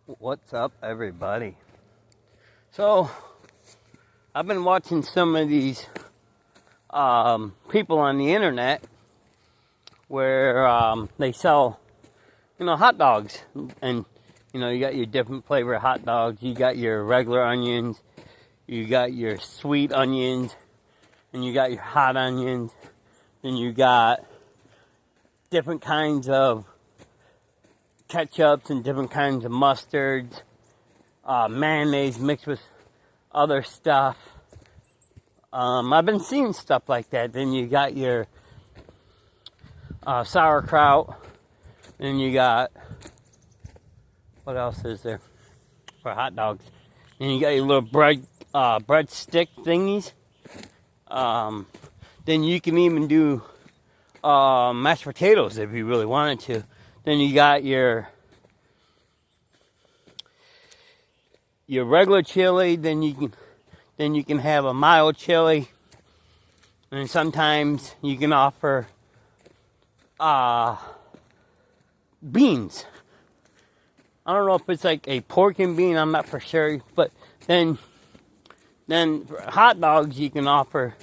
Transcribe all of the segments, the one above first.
What's up, everybody? So, I've been watching some of these people on the internet where they sell, hot dogs. And, you got your different flavor hot dogs. You got your regular onions. You got your sweet onions. And you got your hot onions. Then you got different kinds of ketchups and different kinds of mustards, mayonnaise mixed with other stuff. I've been seeing stuff like that. Then you got your sauerkraut. Then you got, what else is there for hot dogs? And you got your little bread stick thingies. Then you can even do mashed potatoes if you really wanted to. Then you got your regular chili. Then you can have a mild chili, and sometimes you can offer beans. I don't know if it's like a pork and bean. I'm not for sure, but then for hot dogs you can offer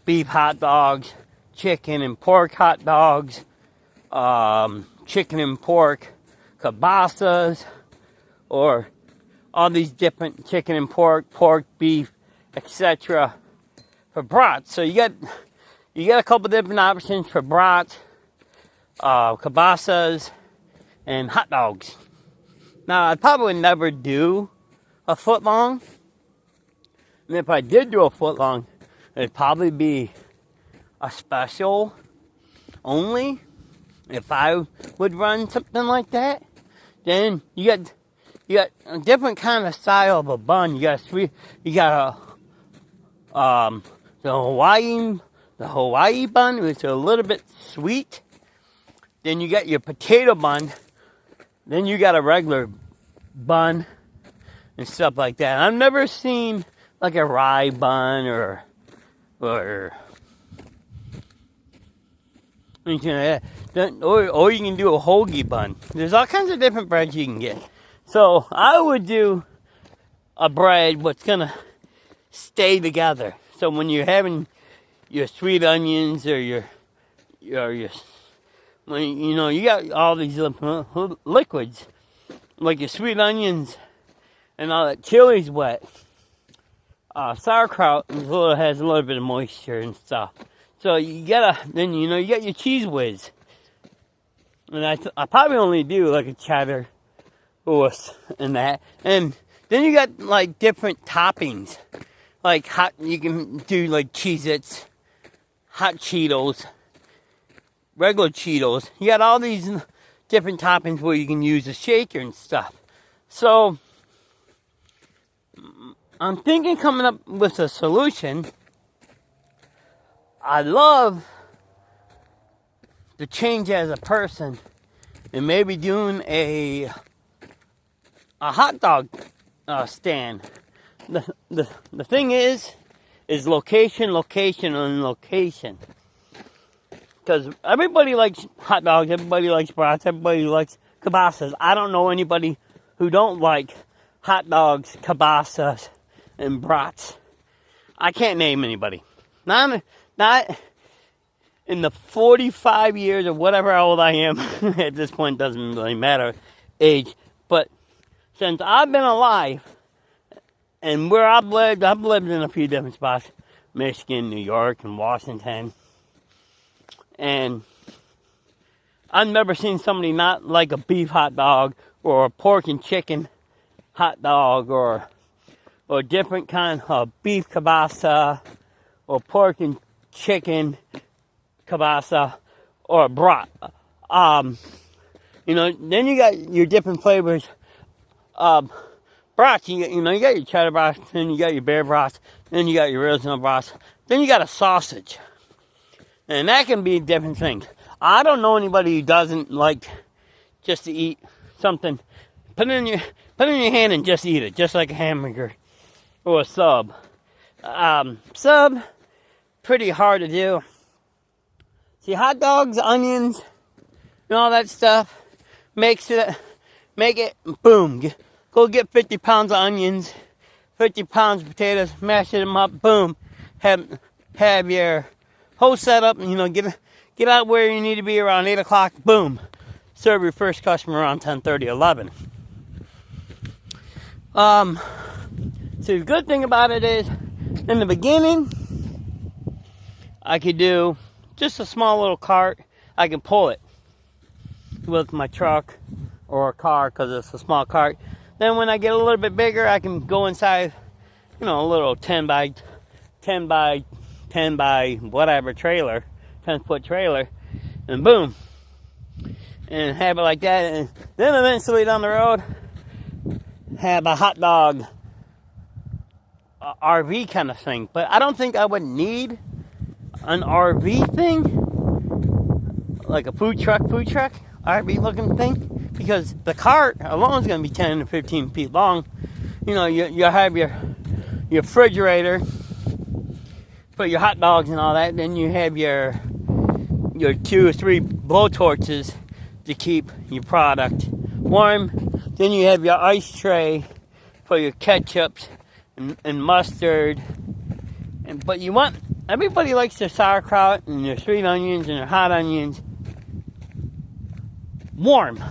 beef hot dogs, chicken and pork hot dogs. Chicken and pork kielbasas, or all these different chicken and pork, beef, etc. for brats. So you got a couple different options for brats, kielbasas, and hot dogs. Now, I'd probably never do a foot long, and if I did do a foot long, it'd probably be a special only. If I would run something like that, then you got a different kind of style of a bun. You got the Hawaii bun, which is a little bit sweet. Then you got your potato bun. Then you got a regular bun and stuff like that. I've never seen like a rye bun or anything like that. Or you can do a hoagie bun. There's all kinds of different breads you can get. So I would do a bread what's gonna stay together. So when you're having your sweet onions or your when you got all these liquids like your sweet onions and all that chili's wet. Sauerkraut has a little bit of moisture and stuff. So you got your Cheese Whiz. And I probably only do like a cheddar and that. And then you got like different toppings. Like you can do like Cheez-Its, hot Cheetos, regular Cheetos. You got all these different toppings where you can use a shaker and stuff. So I'm thinking coming up with a solution. I love to change as a person and maybe doing a hot dog stand. The thing is location, and location. Because everybody likes hot dogs, everybody likes brats, everybody likes kielbasas. I don't know anybody who don't like hot dogs, kielbasas, and brats. I can't name anybody. Not in the 45 years or whatever old I am. At this point, doesn't really matter age. But since I've been alive, and where I've lived in a few different spots. Michigan, New York, and Washington. And I've never seen somebody not like a beef hot dog or a pork and chicken hot dog or different kind of beef kielbasa or pork and chicken kielbasa or brat. Then you got your different flavors of brats. You got your cheddar brats, then you got your bear brats, then you got your original brats, then you got a sausage. And that can be different things. I don't know anybody who doesn't like just to eat something. Put it in your hand and just eat it, just like a hamburger or a sub. Sub, pretty hard to do. See, hot dogs, onions, and all that stuff make it boom. Go get 50 pounds of onions, 50 pounds of potatoes, mash them up, boom. Have your whole setup, get out where you need to be around 8 o'clock, boom. Serve your first customer around 10:30, 11. So the good thing about it is, in the beginning, I could do just a small little cart. I can pull it with my truck or a car because it's a small cart. Then when I get a little bit bigger, I can go inside, a little 10 by 10 by whatever trailer, 10-foot trailer, and boom, and have it like that. And then eventually down the road, have a hot dog RV kind of thing. But I don't think I would need an RV thing, like a food truck RV looking thing, because the cart alone is going to be 10 to 15 feet long. You have your refrigerator, put your hot dogs and all that. Then you have your 2 or 3 blow torches to keep your product warm. Then you have your ice tray for your ketchups and mustard. But everybody likes their sauerkraut and their sweet onions and their hot onions warm.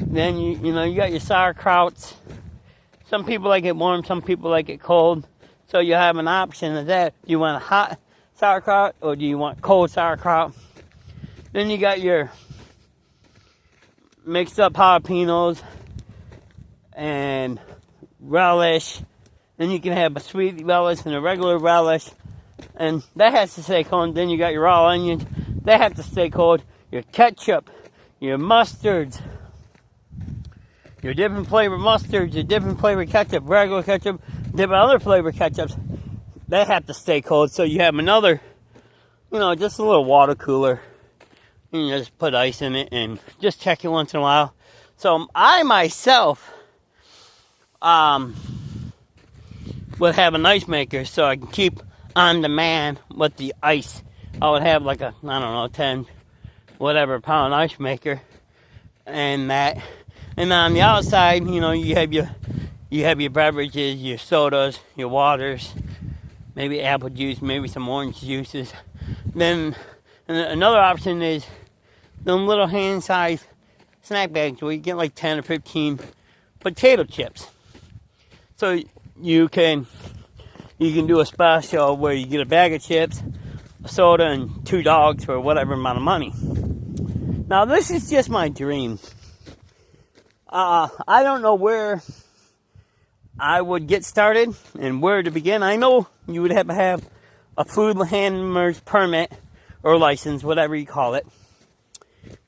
Then you got your sauerkrauts. Some people like it warm, some people like it cold. So you have an option of that. Do you want a hot sauerkraut or do you want cold sauerkraut? Then you got your mixed up jalapenos and relish. Then you can have a sweet relish and a regular relish. And that has to stay cold. Then you got your raw onions. They have to stay cold. Your ketchup, your mustards, your different flavor mustards, your different flavor ketchup, regular ketchup, different other flavor ketchups, they have to stay cold. So you have another, just a little water cooler. And you just put ice in it and just check it once in a while. So I myself would have an ice maker so I can keep on demand with the ice. I would have like a, 10 whatever pound ice maker and that. And on the outside, you have your beverages, your sodas, your waters, maybe apple juice, maybe some orange juices. Then another option is them little hand-sized snack bags where you get like 10 or 15 potato chips. So you can do a special where you get a bag of chips, a soda, and 2 dogs for whatever amount of money. Now this is just my dream. I don't know where I would get started and where to begin. I know you would have to have a food handler's permit or license, whatever you call it.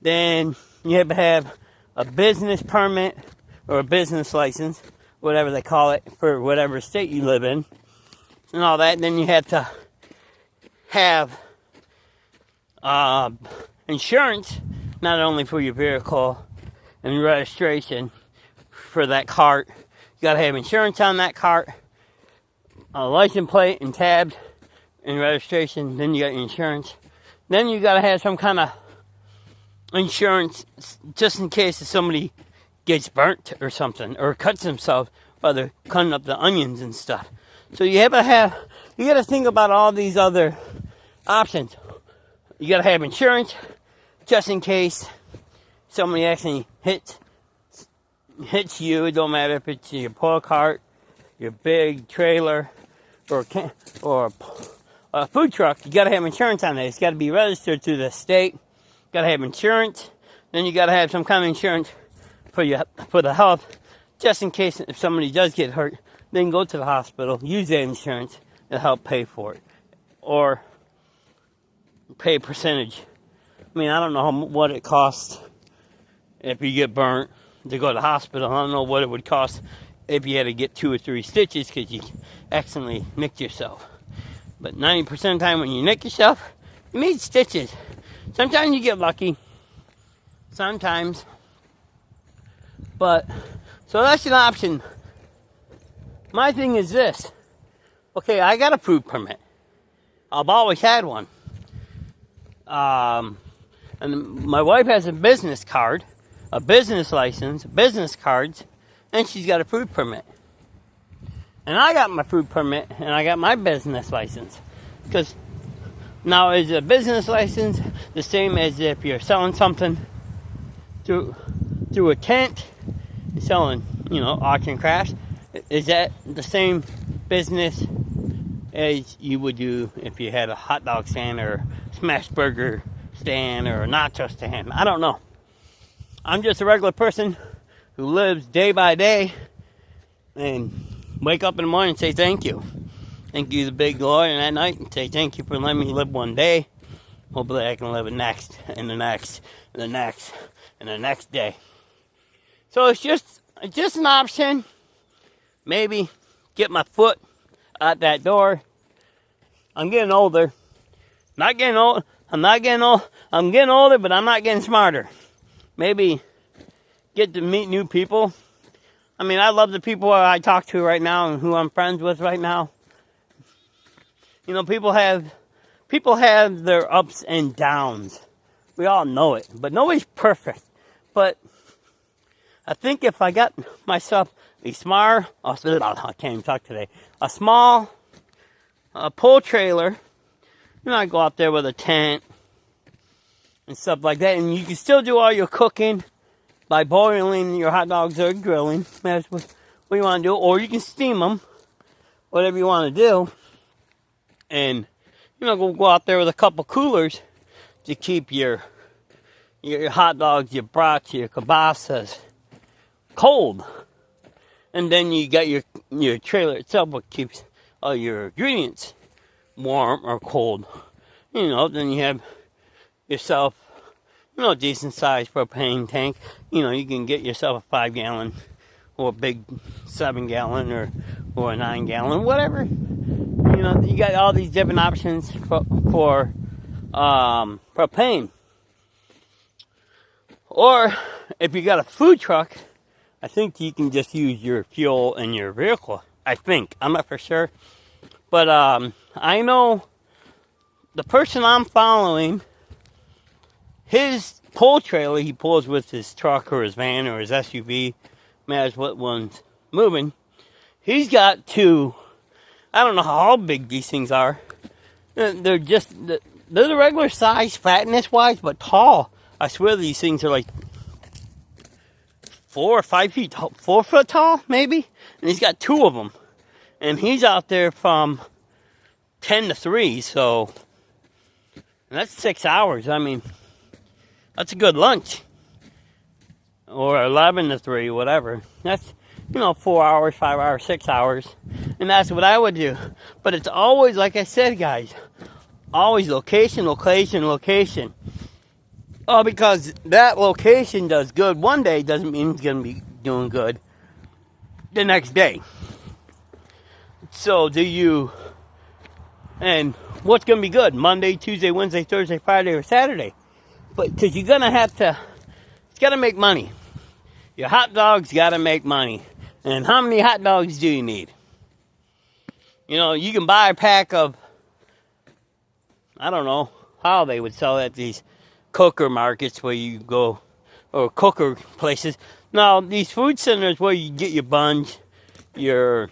Then you have to have a business permit or a business license, whatever they call it, for whatever state you live in and all that. Then you have to have insurance, not only for your vehicle and registration for that cart. You got to have insurance on that cart, a license plate and tabs and registration. Then you got your insurance. Then you got to have some kind of insurance just in case if somebody gets burnt or something or cuts themselves while they're cutting up the onions and stuff. So you got to think about all these other options. You got to have insurance just in case somebody actually hits you. It don't matter if it's your pull cart, your big trailer, or a food truck. You got to have insurance on it. It's got to be registered to the state. You got to have insurance. Then you got to have some kind of insurance for the health, just in case if somebody does get hurt. Then go to the hospital. Use that insurance to help pay for it, or pay a percentage. I mean, I don't know what it costs if you get burnt to go to the hospital. I don't know what it would cost if you had to get 2 or 3 stitches because you accidentally nicked yourself. But 90% of the time when you nick yourself, you need stitches. Sometimes you get lucky. Sometimes. But, so that's an option. My thing is this. Okay, I got a food permit. I've always had one. And my wife has a business card, a business license, business cards, and she's got a food permit. And I got my food permit, and I got my business license. Because now, is a business license the same as if you're selling something through a tent, selling, arts and crafts? Is that the same business as you would do if you had a hot dog stand or smash burger stand or a nacho stand? I don't know. I'm just a regular person who lives day by day and wake up in the morning and say thank you. Thank you, the big Lord, and at night and say thank you for letting me live one day. Hopefully I can live it next, and the next, and the next, and the next day. So it's just an option. Maybe get my foot out that door. I'm getting older. Not getting old. I'm not getting old. I'm getting older, but I'm not getting smarter. Maybe get to meet new people. I mean, I love the people I talk to right now and who I'm friends with right now. People have their ups and downs. We all know it, but nobody's perfect. But I think if I got myself a small, I can't even talk today, a small pull trailer, I go out there with a tent and stuff like that, and you can still do all your cooking by boiling your hot dogs or grilling. That's what you want to do, or you can steam them, whatever you want to do. And go out there with a couple coolers to keep your hot dogs, your brats, your kielbasas cold. And then you got your trailer itself, what keeps all your ingredients warm or cold. Then you have yourself, a decent sized propane tank. You can get yourself a 5-gallon or a big 7-gallon or a 9-gallon, whatever. You got all these different options for propane. Or if you got a food truck, I think you can just use your fuel in your vehicle. I think. I'm not for sure. But I know the person I'm following, his pull trailer he pulls with his truck or his van or his SUV, matters what one's moving. He's got two. I don't know how big these things are. They're the regular size, fatness wise, but tall. I swear these things are like 4 or 5 feet tall, 4 foot tall, maybe. And he's got two of them. And he's out there from 10 to 3, so that's 6 hours. I mean, that's a good lunch. Or 11 to 3, whatever. That's, 4 hours, 5 hours, 6 hours. And that's what I would do. But it's always, like I said, guys, always location, location, location. Oh, because that location does good one day doesn't mean it's going to be doing good the next day. So and what's going to be good? Monday, Tuesday, Wednesday, Thursday, Friday, or Saturday? But because you're going to it's got to make money. Your hot dogs got to make money. And how many hot dogs do you need? You can buy a pack of, I don't know how they would sell at these cooker markets where you go, or cooker places. Now, these food centers where you get your buns, your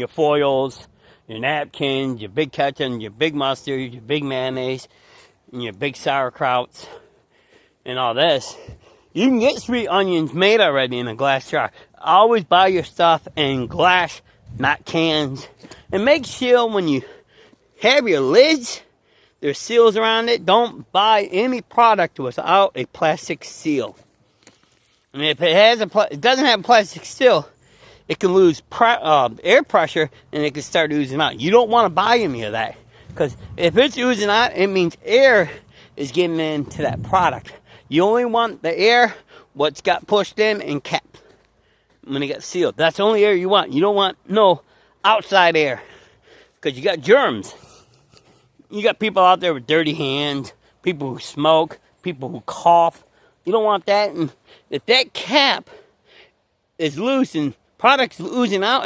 foils, your napkins, your big ketchup, your big mustard, your big mayonnaise, and your big sauerkrauts, and all this. You can get sweet onions made already in a glass jar. Always buy your stuff in glass, not cans. And make sure when you have your lids, there's seals around it. Don't buy any product without a plastic seal. And if it doesn't have a plastic seal, it can lose air pressure and it can start oozing out. You don't want to buy any of that. Because if it's oozing out, it means air is getting into that product. You only want the air what's got pushed in and capped when it gets sealed. That's the only air you want. You don't want no outside air. Because you got germs. You got people out there with dirty hands, people who smoke, people who cough. You don't want that. And if that cap is loose and products oozing out,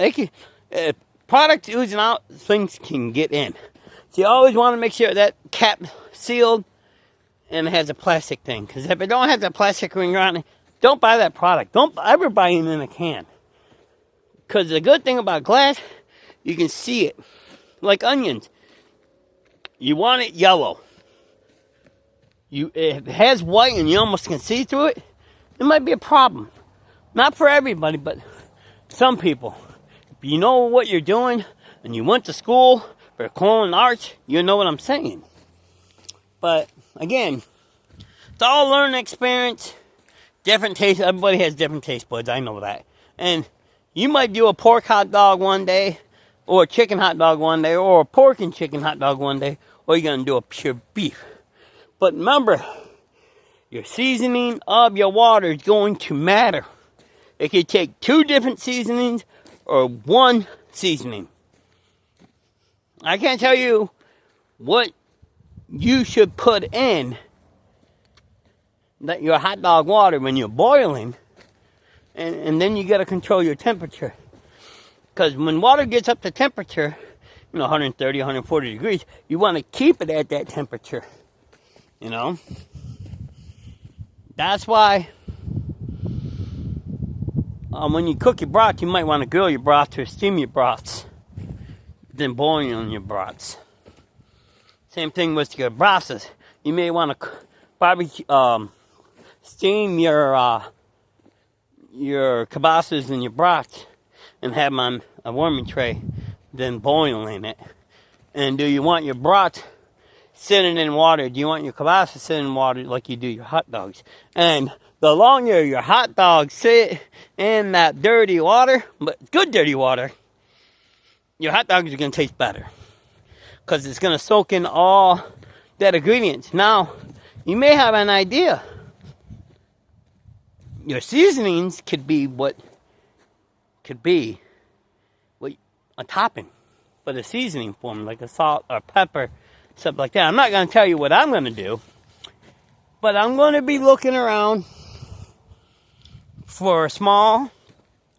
if products oozing out, things can get in. So you always want to make sure that cap sealed and it has a plastic thing. Because if it don't have that plastic ring around it, don't buy that product. Don't ever buy it in a can. Because the good thing about glass, you can see it. Like onions. You want it yellow. If it has white and you almost can see through it, it might be a problem. Not for everybody, but some people. If you know what you're doing and you went to school for culinary arts, you know what I'm saying. But again, it's all learning experience. Different taste. Everybody has different taste buds. I know that. And you might do a pork hot dog one day, or a chicken hot dog one day, or a pork and chicken hot dog one day, or you're going to do a pure beef. But remember, your seasoning of your water is going to matter. It could take 2 different seasonings or 1 seasoning. I can't tell you what you should put in your hot dog water when you're boiling, and then you got to control your temperature. Because when water gets up to temperature, 130, 140 degrees, you want to keep it at that temperature. That's why when you cook your broth, you might want to grill your broth or steam your broths, then boil your broths. Same thing with your broths. You may want to barbecue, steam your kibasas and your broths and have them on a warming tray, then boiling it. And do you want your broth sitting in water? Do you want your kibasa sitting in water like you do your hot dogs? And the longer your hot dogs sit in that dirty water, but good dirty water, your hot dogs are going to taste better. Because it's going to soak in all that ingredients. Now, you may have an idea. Your seasonings could be a topping, but a seasoning form, like a salt or pepper, stuff like that. I'm not going to tell you what I'm going to do, but I'm going to be looking around for a small.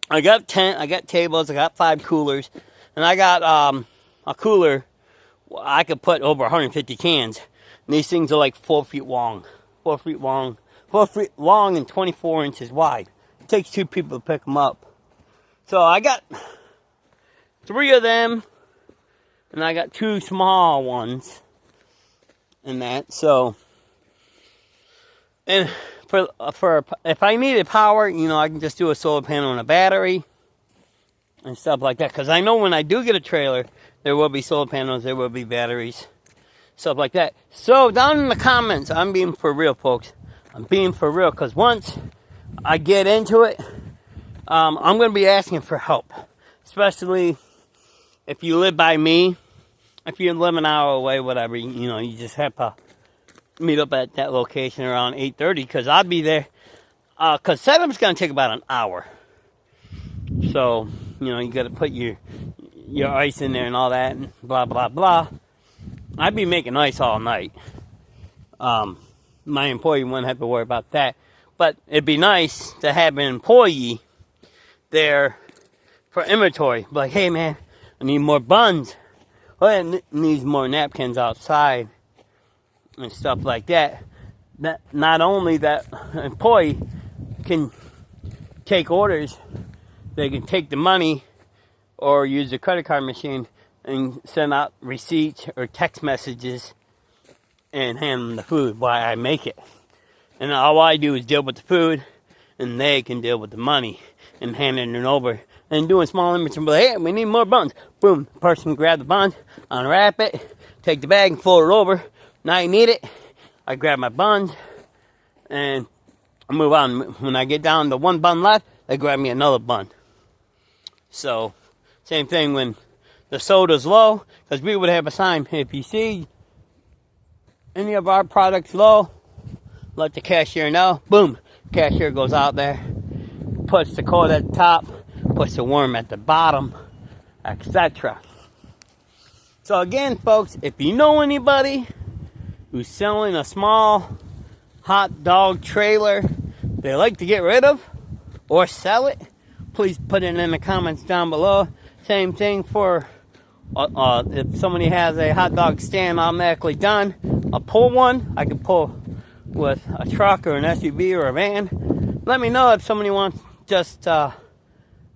I got tables, I got 5 coolers, and I got a cooler. I could put over 150 cans. And these things are like 4 feet long, 4 feet long and 24 inches wide. It takes 2 people to pick them up. So I got 3 of them, and I got 2 small ones in that. So, and for if I needed power, I can just do a solar panel and a battery and stuff like that. Because I know when I do get a trailer, there will be solar panels, there will be batteries, stuff like that. So down in the comments, I'm being for real, folks. I'm being for real, because once I get into it, I'm going to be asking for help. Especially if you live by me. If you live an hour away, whatever, you just have to meet up at that location around 8:30, because I'll be there. Because setup's going to take about an hour. So, you got to put your ice in there and all that, and blah, blah, blah. I'd be making ice all night. My employee wouldn't have to worry about that. But it'd be nice to have an employee there for inventory. Like, hey, man, I need more buns. Well, it needs more napkins outside and stuff like that. That not only that employee can take orders, they can take the money or use the credit card machine and send out receipts or text messages and hand them the food while I make it. And all I do is deal with the food, and they can deal with the money and handing it over and doing small inventory. Like, hey, we need more buns. Boom, the person can grab the buns, unwrap it, take the bag and fold it over. Now you need it. I grab my buns and I move on. When I get down to 1 bun left, they grab me another bun. So, same thing when the soda's low, because we would have a sign, if you see any of our products low, let the cashier know. Boom, cashier goes out there, puts the cold at the top, puts the worm at the bottom, etc. So again, folks, if you know anybody who's selling a small hot dog trailer they like to get rid of or sell it, please put it in the comments down below. Same thing for if somebody has a hot dog stand automatically done, I'll pull one. I can pull with a truck or an SUV or a van. Let me know if somebody wants just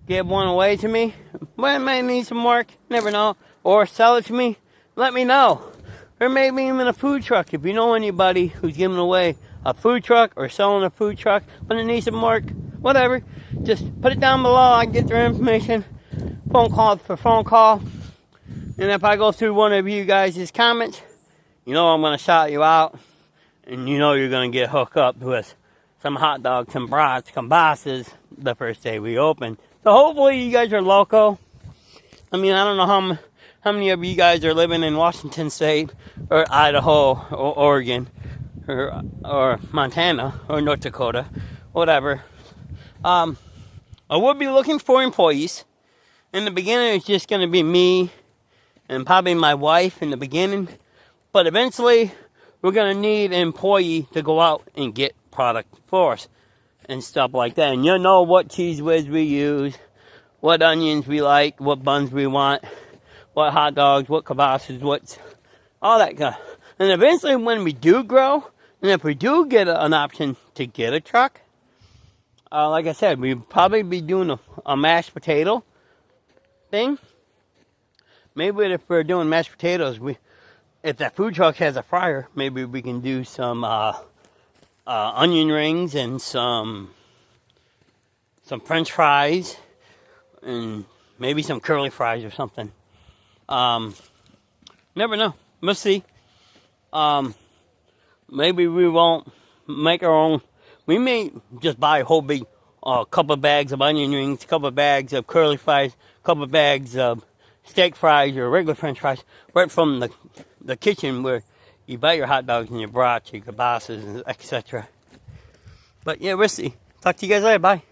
give one away to me. Well, it may need some work, never know. Or sell it to me, let me know. Or maybe even a food truck. If you know anybody who's giving away a food truck or selling a food truck, but it needs some work, whatever, just put it down below. I can get their information. Phone call for phone call. And if I go through one of you guys' comments, you know I'm going to shout you out. And you know you're going to get hooked up with some hot dogs, some brats, kielbasa's the first day we open. So hopefully you guys are local. I mean, I don't know how many of you guys are living in Washington State or Idaho or Oregon or Montana or North Dakota, whatever. I would be looking for employees. In the beginning, it's just going to be me and probably my wife in the beginning. But eventually, we're going to need an employee to go out and get product for us and stuff like that. And you know what cheese whiz we use, what onions we like, what buns we want, what hot dogs, what kielbasa's, what all that kind. And eventually, when we do grow, and if we do get an option to get a truck, like I said, we'd probably be doing a mashed potato thing. Maybe if we're doing mashed potatoes, if that food truck has a fryer, maybe we can do some onion rings and some French fries and maybe some curly fries or something. Never know. We'll see. Maybe we won't make our own. We may just buy a whole big couple of bags of onion rings, a couple of bags of curly fries, a couple of bags of steak fries or regular French fries right from the kitchen where you buy your hot dogs and your brats, your kielbasa's, etc. But yeah, we'll see. Talk to you guys later. Bye.